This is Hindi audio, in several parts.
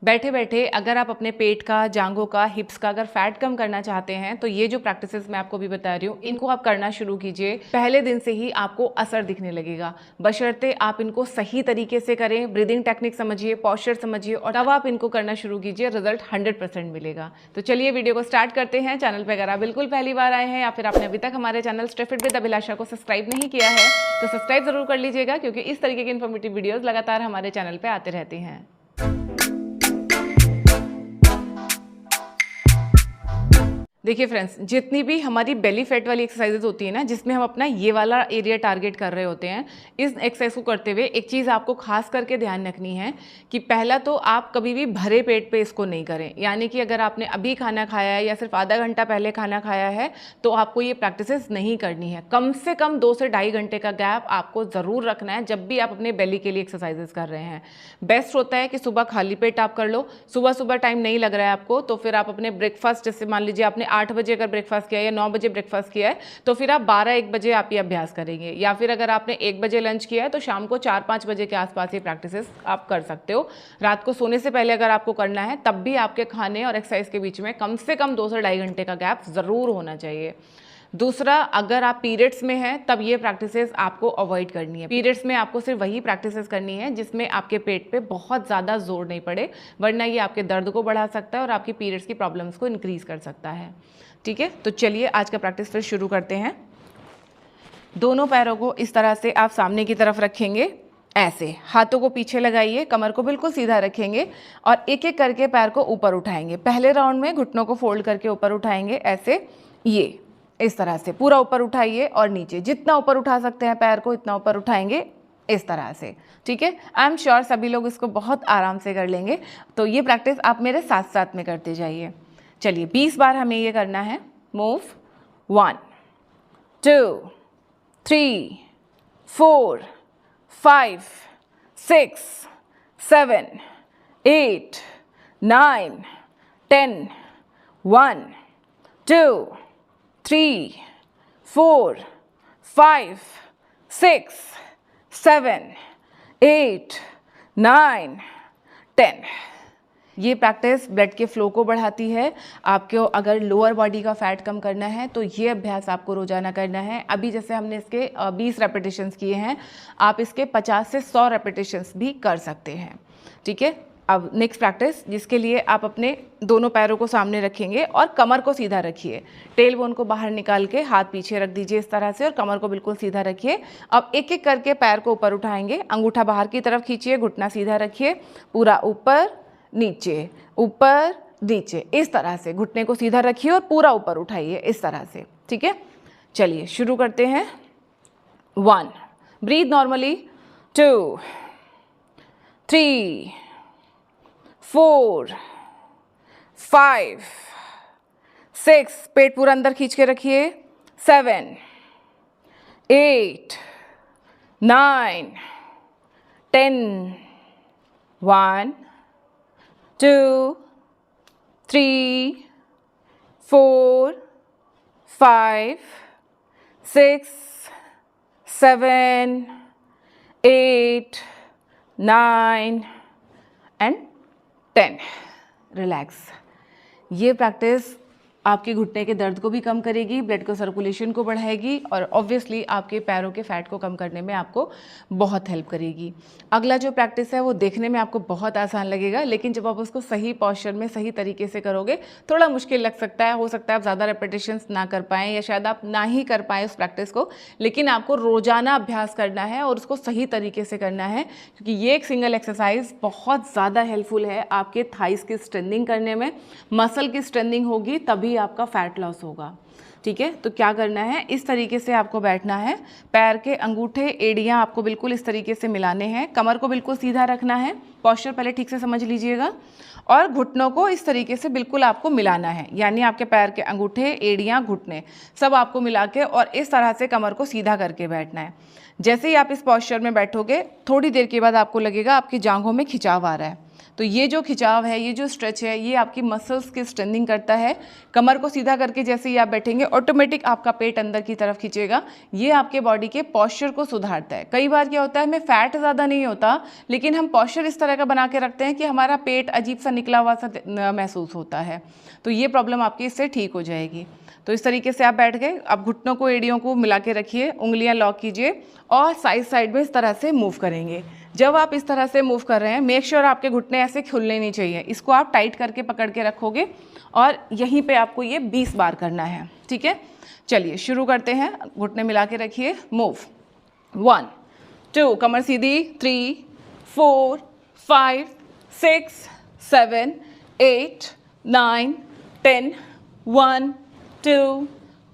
बैठे बैठे अगर आप अपने पेट का, जांघों का, हिप्स का अगर फैट कम करना चाहते हैं तो ये जो प्रैक्टिसेस मैं आपको भी बता रही हूँ इनको आप करना शुरू कीजिए। पहले दिन से ही आपको असर दिखने लगेगा, बशर्ते आप इनको सही तरीके से करें, ब्रीदिंग टेक्निक समझिए, पॉस्चर समझिए और तब आप इनको करना शुरू कीजिए, रिजल्ट 100% मिलेगा। तो चलिए वीडियो को स्टार्ट करते हैं। चैनल पर अगर आप बिल्कुल पहली बार आए हैं या फिर आपने अभी तक हमारे चैनल स्टे फिट विद अभिलाषा को सब्सक्राइब नहीं किया है तो सब्सक्राइब जरूर कर लीजिएगा, क्योंकि इस तरीके की इन्फॉर्मेटिव वीडियोस लगातार हमारे चैनल पे आते रहती हैं। देखिए फ्रेंड्स, जितनी भी हमारी बेली फैट वाली एक्सरसाइजेज होती है ना, जिसमें हम अपना ये वाला एरिया टारगेट कर रहे होते हैं, इस एक्सरसाइज को करते हुए एक चीज़ आपको खास करके ध्यान रखनी है कि पहला तो आप कभी भी भरे पेट पे इसको नहीं करें। यानी कि अगर आपने अभी खाना खाया है या सिर्फ आधा घंटा पहले खाना खाया है तो आपको ये प्रैक्टिसेस नहीं करनी है। कम से कम 2 से ढाई घंटे का गैप आपको ज़रूर रखना है जब भी आप अपने बेली के लिए एक्सरसाइजेज कर रहे हैं। बेस्ट होता है कि सुबह खाली पेट आप कर लो। सुबह सुबह टाइम नहीं लग रहा है आपको तो फिर आप अपने ब्रेकफास्ट, जैसे मान लीजिए आपने 8 बजे अगर ब्रेकफास्ट किया है या 9 बजे ब्रेकफास्ट किया है तो फिर आप 12-1 बजे आप ये अभ्यास करेंगे, या फिर अगर आपने 1 बजे लंच किया है तो शाम को 4-5 बजे के आसपास ये प्रैक्टिसेस आप कर सकते हो। रात को सोने से पहले अगर आपको करना है तब भी आपके खाने और एक्सरसाइज के बीच में कम से कम 2 से ढाई घंटे का गैप ज़रूर होना चाहिए। दूसरा, अगर आप पीरियड्स में हैं तब ये प्रैक्टिसेस आपको अवॉइड करनी है। पीरियड्स में आपको सिर्फ वही प्रैक्टिसेस करनी है जिसमें आपके पेट पे बहुत ज़्यादा जोर नहीं पड़े, वरना ये आपके दर्द को बढ़ा सकता है और आपकी पीरियड्स की प्रॉब्लम्स को इंक्रीज कर सकता है। ठीक है, तो चलिए आज का प्रैक्टिस फिर शुरू करते हैं। दोनों पैरों को इस तरह से आप सामने की तरफ रखेंगे, ऐसे हाथों को पीछे लगाइए, कमर को बिल्कुल सीधा रखेंगे और एक एक करके पैर को ऊपर उठाएंगे। पहले राउंड में घुटनों को फोल्ड करके ऊपर उठाएंगे, ऐसे ये इस तरह से पूरा ऊपर उठाइए और नीचे जितना ऊपर उठा सकते हैं पैर को इतना ऊपर उठाएंगे इस तरह से। ठीक है, आई एम श्योर सभी लोग इसको बहुत आराम से कर लेंगे। तो ये प्रैक्टिस आप मेरे साथ साथ में करते जाइए। चलिए 20 बार हमें ये करना है। मूव 1 2 3 4 5 6 7 8 9 10 1 2 3 4 5 6 7 8 9 10। ये प्रैक्टिस ब्लड के फ्लो को बढ़ाती है। आपको अगर लोअर बॉडी का फैट कम करना है तो ये अभ्यास आपको रोजाना करना है। अभी जैसे हमने इसके 20 रेपिटेशंस किए हैं, आप इसके 50 से 100 रेपिटेशंस भी कर सकते हैं। ठीक है, अब नेक्स्ट प्रैक्टिस, जिसके लिए आप अपने दोनों पैरों को सामने रखेंगे और कमर को सीधा रखिए। टेल बोन को बाहर निकाल के हाथ पीछे रख दीजिए इस तरह से और कमर को बिल्कुल सीधा रखिए। अब एक एक करके पैर को ऊपर उठाएंगे, अंगूठा बाहर की तरफ खींचिए, घुटना सीधा रखिए, पूरा ऊपर नीचे ऊपर नीचे इस तरह से घुटने को सीधा रखिए और पूरा ऊपर उठाइए इस तरह से। ठीक है, चलिए शुरू करते हैं। 1 ब्रीथ नॉर्मली, 2 3 4 5 6, पेट पूरा अंदर खींच के रखिए, 7 8 9 10 1 2 3 4 5 6 7 8 9 एंड 10। रिलैक्स। ये प्रैक्टिस आपके घुटने के दर्द को भी कम करेगी, ब्लड को सर्कुलेशन को बढ़ाएगी और ऑब्वियसली आपके पैरों के फैट को कम करने में आपको बहुत हेल्प करेगी। अगला जो प्रैक्टिस है वो देखने में आपको बहुत आसान लगेगा, लेकिन जब आप उसको सही पॉस्चर में सही तरीके से करोगे थोड़ा मुश्किल लग सकता है। हो सकता है आप ज़्यादा रेपिटेशंस ना कर पाएँ या शायद आप ना ही कर पाएँ उस प्रैक्टिस को, लेकिन आपको रोज़ाना अभ्यास करना है और उसको सही तरीके से करना है, क्योंकि ये एक सिंगल एक्सरसाइज बहुत ज़्यादा हेल्पफुल है आपके थाइस की स्ट्रेंथनिंग करने में। मसल की स्ट्रेंथनिंग होगी तभी आपका फैट लॉस होगा। ठीक है, तो क्या करना है, इस तरीके से आपको बैठना है, पैर के अंगूठे एड़ियाँ आपको बिल्कुल इस तरीके से मिलाने हैं, कमर को बिल्कुल सीधा रखना है, पॉस्चर पहले ठीक से समझ लीजिएगा, और घुटनों को इस तरीके से बिल्कुल आपको मिलाना है। यानी आपके पैर के अंगूठे एड़ियाँ घुटने सब आपको मिला के और इस तरह से कमर को सीधा करके बैठना है। जैसे ही आप इस पॉस्चर में बैठोगे थोड़ी देर के बाद आपको लगेगा आपकी जांघों में खिंचाव आ रहा है, तो ये जो खिंचाव है, ये जो स्ट्रेच है, ये आपकी मसल्स की स्ट्रेंथनिंग करता है। कमर को सीधा करके जैसे ही आप बैठेंगे ऑटोमेटिक आपका पेट अंदर की तरफ खींचेगा। ये आपके बॉडी के पॉस्चर को सुधारता है। कई बार क्या होता है, हमें फैट ज़्यादा नहीं होता, लेकिन हम पॉस्चर इस तरह का बना के रखते हैं कि हमारा पेट अजीब सा निकला हुआ सा महसूस होता है। तो ये प्रॉब्लम आपकी इससे ठीक हो जाएगी। तो इस तरीके से आप बैठ गए। अब घुटनों को, एड़ियों को मिला के रखिए, उंगलियां लॉक कीजिए और साइड साइड में इस तरह से मूव करेंगे। जब आप इस तरह से मूव कर रहे हैं, मेक श्योर आपके घुटने ऐसे खुलने नहीं चाहिए। इसको आप टाइट करके पकड़ के रखोगे और यहीं पे आपको ये 20 बार करना है। ठीक है, चलिए शुरू करते हैं। घुटने मिला के रखिए, move. 1 2, Qamar Sidhi, 3 4 5 6 7 8 9 10 1 2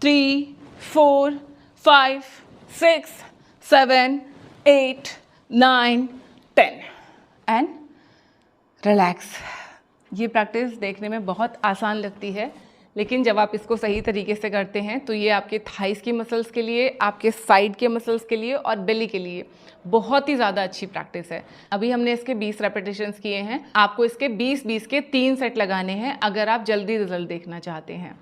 3 4 5 6 7 8 9 10 and relax. ये प्रैक्टिस देखने में बहुत आसान लगती है, लेकिन जब आप इसको सही तरीके से करते हैं तो ये आपके थाइस की मसल्स के लिए, आपके साइड के मसल्स के लिए और बेली के लिए बहुत ही ज़्यादा अच्छी प्रैक्टिस है। अभी हमने इसके 20 रेपिटेशंस किए हैं। आपको इसके 20-20 के 3 सेट लगाने हैं अगर आप जल्दी रिजल्ट देखना चाहते हैं।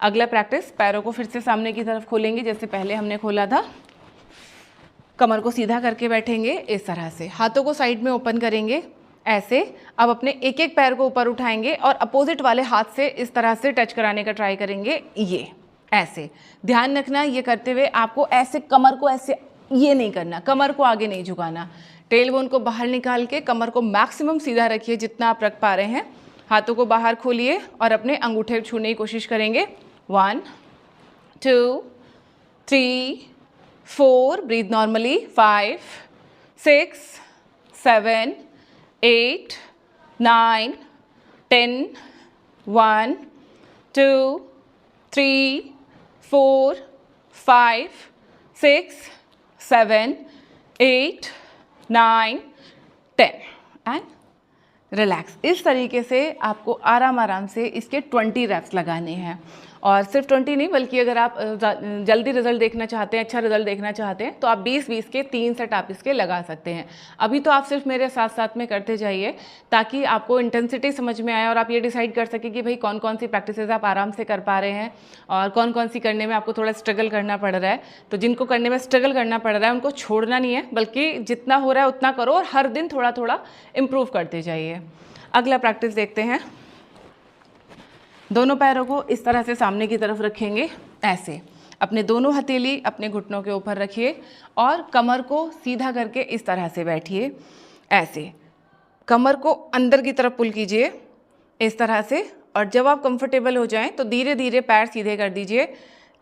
अगला प्रैक्टिस, पैरों को फिर से सामने की तरफ खोलेंगे जैसे पहले हमने खोला था। कमर को सीधा करके बैठेंगे इस तरह से, हाथों को साइड में ओपन करेंगे ऐसे। अब अपने एक एक पैर को ऊपर उठाएंगे और अपोजिट वाले हाथ से इस तरह से टच कराने का ट्राई करेंगे, ये ऐसे। ध्यान रखना, ये करते हुए आपको ऐसे कमर को ऐसे ये नहीं करना, कमर को आगे नहीं झुकाना। टेल बोन को बाहर निकाल के कमर को मैक्सिमम सीधा रखिए जितना आप रख पा रहे हैं। हाथों को बाहर खोलिए और अपने अंगूठे छूने की कोशिश करेंगे। 1 2 3 4, ब्रीथ नॉर्मली, 5 6 7 8 9 10 1 2 3 4 5 6 7 8 9 10 एंड रिलैक्स। इस तरीके से आपको आराम आराम से इसके 20 रैप्स लगाने हैं। और सिर्फ 20 नहीं, बल्कि अगर आप जल्दी रिजल्ट देखना चाहते हैं, अच्छा रिजल्ट देखना चाहते हैं, तो आप 20-20 के 3 सेट आप इसके लगा सकते हैं। अभी तो आप सिर्फ मेरे साथ साथ में करते जाइए ताकि आपको इंटेंसिटी समझ में आए और आप ये डिसाइड कर सकें कि भाई कौन कौन सी प्रैक्टिसेस आप आराम से कर पा रहे हैं और कौन कौन सी करने में आपको थोड़ा स्ट्रगल करना पड़ रहा है। तो जिनको करने में स्ट्रगल करना पड़ रहा है उनको छोड़ना नहीं है, बल्कि जितना हो रहा है उतना करो और हर दिन थोड़ा थोड़ा इम्प्रूव करते जाइए। अगला प्रैक्टिस देखते हैं। दोनों पैरों को इस तरह से सामने की तरफ रखेंगे ऐसे। अपने दोनों हथेली अपने घुटनों के ऊपर रखिए और कमर को सीधा करके इस तरह से बैठिए ऐसे। कमर को अंदर की तरफ पुल कीजिए इस तरह से, और जब आप कंफर्टेबल हो जाएं तो धीरे धीरे पैर सीधे कर दीजिए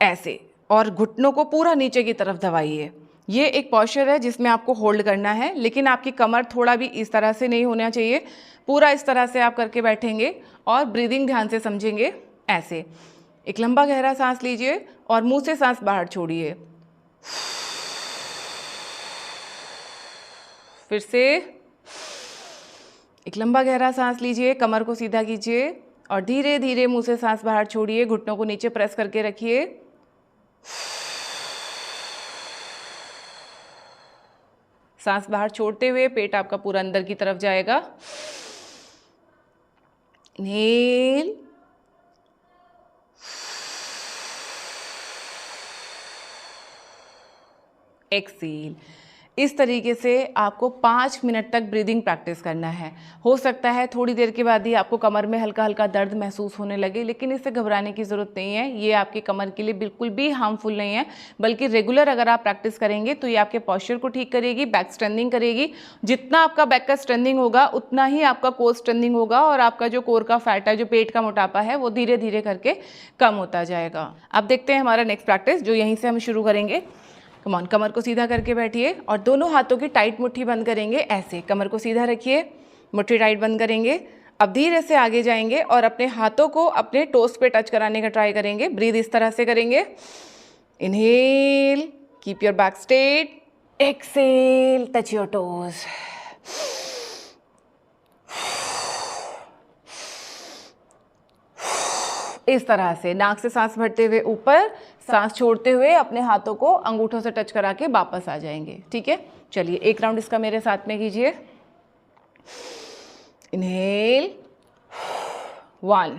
ऐसे और घुटनों को पूरा नीचे की तरफ दबाइए। ये एक पॉस्चर है जिसमें आपको होल्ड करना है, लेकिन आपकी कमर थोड़ा भी इस तरह से नहीं होना चाहिए। पूरा इस तरह से आप करके बैठेंगे और ब्रीदिंग ध्यान से समझेंगे ऐसे। एक लंबा गहरा सांस लीजिए और मुंह से सांस बाहर छोड़िए। फिर से एक लंबा गहरा सांस लीजिए, कमर को सीधा कीजिए और धीरे धीरे मुंह से सांस बाहर छोड़िए। घुटनों को नीचे प्रेस करके रखिए। सांस बाहर छोड़ते हुए पेट आपका पूरा अंदर की तरफ जाएगा। Inhale, exhale. इस तरीके से आपको 5 मिनट तक ब्रीदिंग प्रैक्टिस करना है। हो सकता है थोड़ी देर के बाद ही आपको कमर में हल्का हल्का दर्द महसूस होने लगे, लेकिन इससे घबराने की ज़रूरत नहीं है। ये आपकी कमर के लिए बिल्कुल भी हार्मफुल नहीं है, बल्कि रेगुलर अगर आप प्रैक्टिस करेंगे तो ये आपके पॉस्चर को ठीक करेगी, बैक स्ट्रेंथिंग करेगी। जितना आपका बैक का स्ट्रेंथिंग होगा उतना ही आपका कोर स्ट्रेंथिंग होगा और आपका जो कोर का फैट है, जो पेट का मोटापा है, वो धीरे धीरे करके कम होता जाएगा। अब देखते हैं हमारा नेक्स्ट प्रैक्टिस, जो यहीं से हम शुरू करेंगे। कमान, कमर को सीधा करके बैठिए और दोनों हाथों की टाइट मुट्ठी बंद करेंगे ऐसे। कमर को सीधा रखिए, मुट्ठी टाइट बंद करेंगे। अब धीरे से आगे जाएंगे और अपने हाथों को अपने टोस पे टच कराने का ट्राई करेंगे। ब्रीद इस तरह से करेंगे। Inhale, keep your back straight. Exhale, touch your toes. इस तरह से नाक से सांस भरते हुए ऊपर, सांस छोड़ते हुए अपने हाथों को अंगूठों से टच करा के वापस आ जाएंगे। ठीक है, चलिए एक राउंड इसका मेरे साथ में कीजिए। इनहेल, 1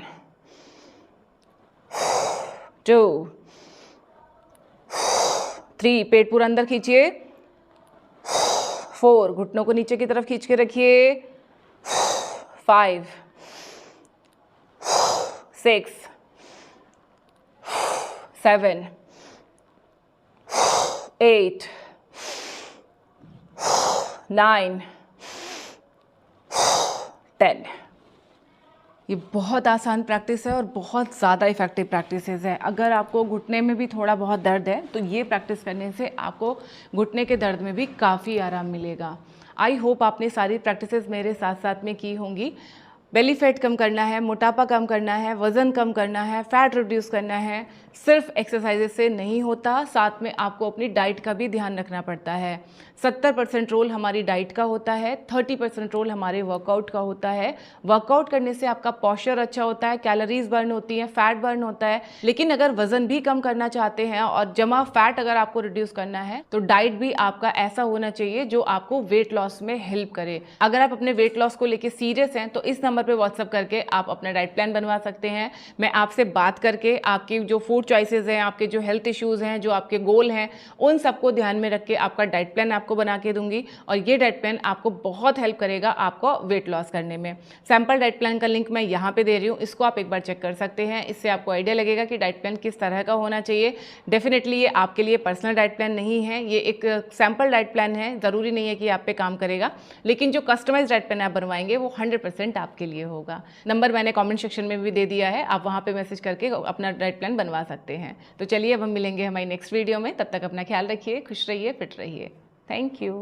2 3, पेट पूरा अंदर खींचिए, 4, घुटनों को नीचे की तरफ खींच के रखिए, 5 6 7 8 9 10। ये बहुत आसान प्रैक्टिस है और बहुत ज़्यादा इफ़ेक्टिव प्रैक्टिसेस है। अगर आपको घुटने में भी थोड़ा बहुत दर्द है तो ये प्रैक्टिस करने से आपको घुटने के दर्द में भी काफ़ी आराम मिलेगा। आई होप आपने सारी प्रैक्टिसेस मेरे साथ साथ में की होंगी। बेली फैट कम करना है, मोटापा कम करना है, वज़न कम करना है, फैट रिड्यूस करना है, सिर्फ एक्सरसाइजेस से नहीं होता, साथ में आपको अपनी डाइट का भी ध्यान रखना पड़ता है। 70% रोल हमारी डाइट का होता है, 30% रोल हमारे वर्कआउट का होता है। वर्कआउट करने से आपका पॉस्चर अच्छा होता है, कैलोरीज बर्न होती हैं, फैट बर्न होता है। लेकिन अगर वज़न भी कम करना चाहते हैं और जमा फैट अगर आपको रिड्यूस करना है तो डाइट भी आपका ऐसा होना चाहिए जो आपको वेट लॉस में हेल्प करे। अगर आप अपने वेट लॉस को लेकर सीरियस हैं तो इस नंबर पे व्हाट्सअप करके आप अपना डाइट प्लान बनवा सकते हैं। मैं आपसे बात करके आपकी जो फूड चॉइसेस हैं, आपके जो हेल्थ इश्यूज़ हैं, जो आपके गोल हैं, उन सबको ध्यान में रख के आपका डाइट प्लान आपको बना के दूंगी और ये डाइट प्लान आपको बहुत हेल्प करेगा आपको वेट लॉस करने में। सैम्पल डाइट प्लान का लिंक मैं यहाँ पे दे रही हूँ, इसको आप एक बार चेक कर सकते हैं। इससे आपको आइडिया लगेगा कि डाइट प्लान किस तरह का होना चाहिए। डेफिनेटली ये आपके लिए पर्सनल डाइट प्लान नहीं है, ये एक सैम्पल डाइट प्लान है। ज़रूरी नहीं है कि आप पे काम करेगा, लेकिन जो कस्टमाइज डाइट प्लान आप बनवाएंगे वो 100% आपके लिए होगा। नंबर मैंने कमेंट सेक्शन में भी दे दिया है, आप वहाँ पे मैसेज करके अपना डाइट प्लान बनवा सकते हैं। तो चलिए अब हम मिलेंगे हमारी नेक्स्ट वीडियो में। तब तक अपना ख्याल रखिए, खुश रहिए, फिट रहिए। Thank you.